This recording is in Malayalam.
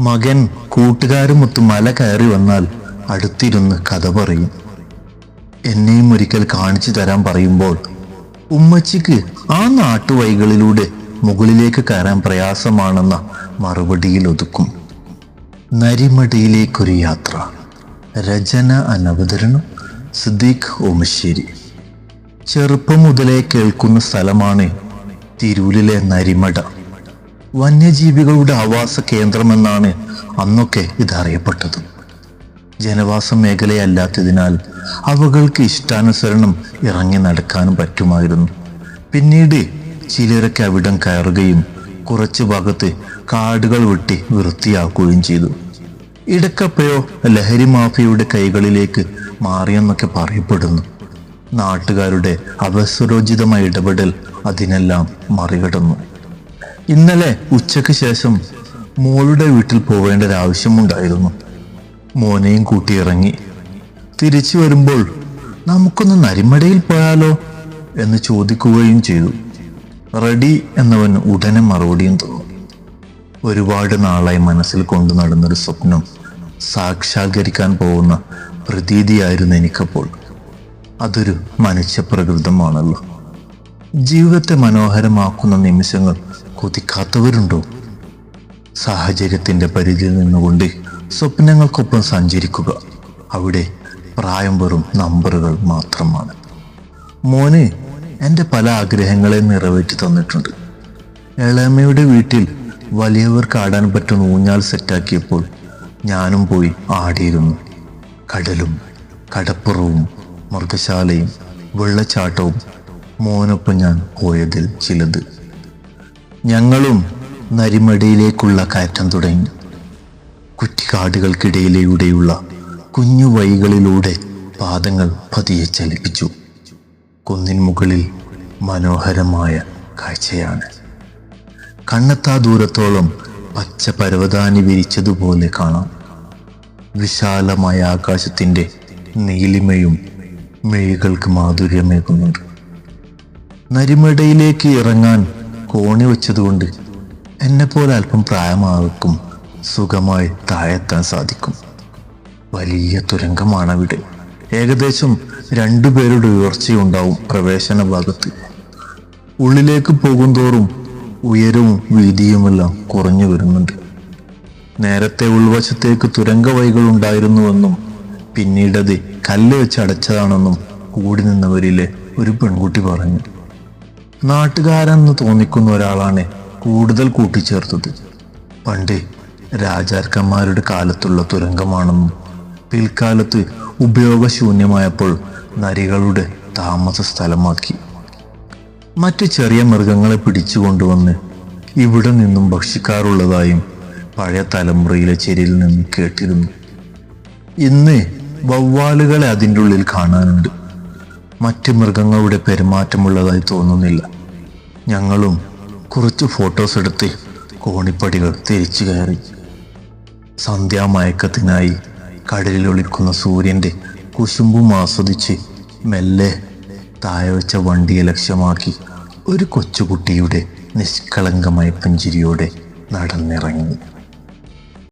മകൻ കൂട്ടുകാരുമൊത്ത് മല കയറി വന്നാൽ അടുത്തിരുന്ന് കഥ പറയും. എന്നെയും ഒരിക്കൽ കാണിച്ചു തരാൻ പറയുമ്പോൾ ഉമ്മച്ചിക്ക് ആ നാട്ടുവഴികളിലൂടെ മുകളിലേക്ക് കയറാൻ പ്രയാസമാണെന്ന മറുപടിയിൽ ഒതുക്കും. നരിമടയിലേക്കൊരു യാത്ര. രചന അനവതരണം സിദ്ദീഖ് ഓമശ്ശേരി. ചെറുപ്പം മുതലേ കേൾക്കുന്ന സ്ഥലമാണ് തിരൂരിലെ നരിമട. വന്യജീവികളുടെ ആവാസ കേന്ദ്രമെന്നാണ് അന്നൊക്കെ ഇതറിയപ്പെട്ടത്. ജനവാസ മേഖലയല്ലാത്തതിനാൽ അവകൾക്ക് ഇഷ്ടാനുസരണം ഇറങ്ങി നടക്കാനും പറ്റുമായിരുന്നു. പിന്നീട് ചിലരൊക്കെ അവിടം കയറുകയും കുറച്ചു ഭാഗത്ത് കാടുകൾ വെട്ടി വൃത്തിയാക്കുകയും ചെയ്തു. ഇടക്കപ്പയോ ലഹരി മാഫിയയുടെ കൈകളിലേക്ക് മാറിയെന്നൊക്കെ പറയപ്പെടുന്നു. നാട്ടുകാരുടെ അവസരോചിതമായ ഇടപെടൽ അതിനെല്ലാം മറികടന്നു. ഇന്നലെ ഉച്ചയ്ക്ക് ശേഷം മോളുടെ വീട്ടിൽ പോവേണ്ട ഒരാവശ്യമുണ്ടായിരുന്നു. മോനെയും കൂട്ടി ഇറങ്ങി. തിരിച്ചു വരുമ്പോൾ നമുക്കൊന്ന് നരിമടയിൽ പോയാലോ എന്ന് ചോദിക്കുകയും ചെയ്തു. റെഡി എന്നവൻ ഉടനെ മറുപടിയും തന്നു. ഒരുപാട് നാളായി മനസ്സിൽ കൊണ്ടു നടന്നൊരു സ്വപ്നം സാക്ഷാത്കരിക്കാൻ പോകുന്ന പ്രതീതിയായിരുന്നു എനിക്കപ്പോൾ. അതൊരു മനുഷ്യപ്രകൃതമാണല്ലോ. ജീവിതത്തെ മനോഹരമാക്കുന്ന നിമിഷങ്ങൾ കൊതിക്കാത്തവരുണ്ടോ? സാഹചര്യത്തിന്റെ പരിധിയിൽ നിന്നുകൊണ്ട് സ്വപ്നങ്ങൾക്കൊപ്പം സഞ്ചരിക്കുക. അവിടെ പ്രായം വെറും നമ്പറുകൾ മാത്രമാണ്. മോന് എൻ്റെ പല ആഗ്രഹങ്ങളെ നിറവേറ്റി തന്നിട്ടുണ്ട്. എളമയുടെ വീട്ടിൽ വലിയവർക്ക് ആടാൻ പറ്റുന്ന ഊഞ്ഞാൽ സെറ്റാക്കിയപ്പോൾ ഞാനും പോയി ആടിയിരുന്നു. കടലും കടപ്പുറവും മൃഗശാലയും വെള്ളച്ചാട്ടവും മോനൊപ്പം ഞാൻ പോയതിൽ ചിലത്. ഞങ്ങളും നരിമടയിലേക്കുള്ള കയറ്റം തുടങ്ങി. കുറ്റിക്കാടുകൾക്കിടയിലൂടെയുള്ള കുഞ്ഞു വഴികളിലൂടെ പാദങ്ങൾ പതിയെ ചലിപ്പിച്ചു. കുന്നിൻ മുകളിൽ മനോഹരമായ കാഴ്ചയാണ്. കണ്ണെത്താ ദൂരത്തോളം പച്ച പരവതാനി വിരിച്ചതുപോലെ കാണാം. വിശാലമായ ആകാശത്തിൻ്റെ നീലിമയും മെഴികൾക്ക് മാധുര്യമേകുന്നുണ്ട്. നരിമടയിലേക്ക് ഇറങ്ങാൻ കോണി വെച്ചതുകൊണ്ട് എന്നെപ്പോലെ അല്പം പ്രായമാർക്കും സുഖമായി താഴെത്താൻ സാധിക്കും. വലിയ തുരങ്കമാണവിടെ. ഏകദേശം 2 പേരുടെ ഉയർച്ചയുണ്ടാവും പ്രവേശന ഭാഗത്ത്. ഉള്ളിലേക്ക് പോകുന്തോറും ഉയരവും വീതിയുമെല്ലാം കുറഞ്ഞു വരുന്നുണ്ട്. നേരത്തെ ഉൾവശത്തേക്ക് തുരങ്ക വഴികൾ ഉണ്ടായിരുന്നുവെന്നും പിന്നീടത് കല്ല് വെച്ച് അടച്ചതാണെന്നും കൂടി നിന്നവരിലെ ഒരു പെൺകുട്ടി പറഞ്ഞു. നാട്ടുകാരെന്ന് തോന്നിക്കുന്ന ഒരാളാണ് കൂടുതൽ കൂട്ടിച്ചേർത്തത്. പണ്ട് രാജാക്കന്മാരുടെ കാലത്തുള്ള തുരങ്കമാണെന്നും പിൽക്കാലത്ത് ഉപയോഗശൂന്യമായപ്പോൾ നരികളുടെ താമസ സ്ഥലമാക്കി. മറ്റു ചെറിയ മൃഗങ്ങളെ പിടിച്ചുകൊണ്ടുവന്ന് ഇവിടെ നിന്നും ഭക്ഷിക്കാറുള്ളതായും പഴയ തലമുറയിലെ ചെരിയിൽ നിന്നും കേട്ടിരുന്നു. ഇന്ന് വവ്വാലുകളെ അതിൻ്റെ ഉള്ളിൽ കാണാനുണ്ട്. മറ്റ് മൃഗങ്ങളുടെ പെരുമാറ്റമുള്ളതായി തോന്നുന്നില്ല. ഞങ്ങളും കുറച്ച് ഫോട്ടോസ് എടുത്ത് കോണിപ്പടികൾ തിരിച്ചു കയറി. സന്ധ്യാമയക്കത്തിനായി കടലിൽ ഒളിക്കുന്ന സൂര്യൻ്റെ കുശുമ്പും ആസ്വദിച്ച് മെല്ലെ താഴെ വെച്ച വണ്ടിയെ ലക്ഷ്യമാക്കി ഒരു കൊച്ചുകുട്ടിയുടെ നിഷ്കളങ്കമായ പുഞ്ചിരിയോടെ നടന്നിറങ്ങി.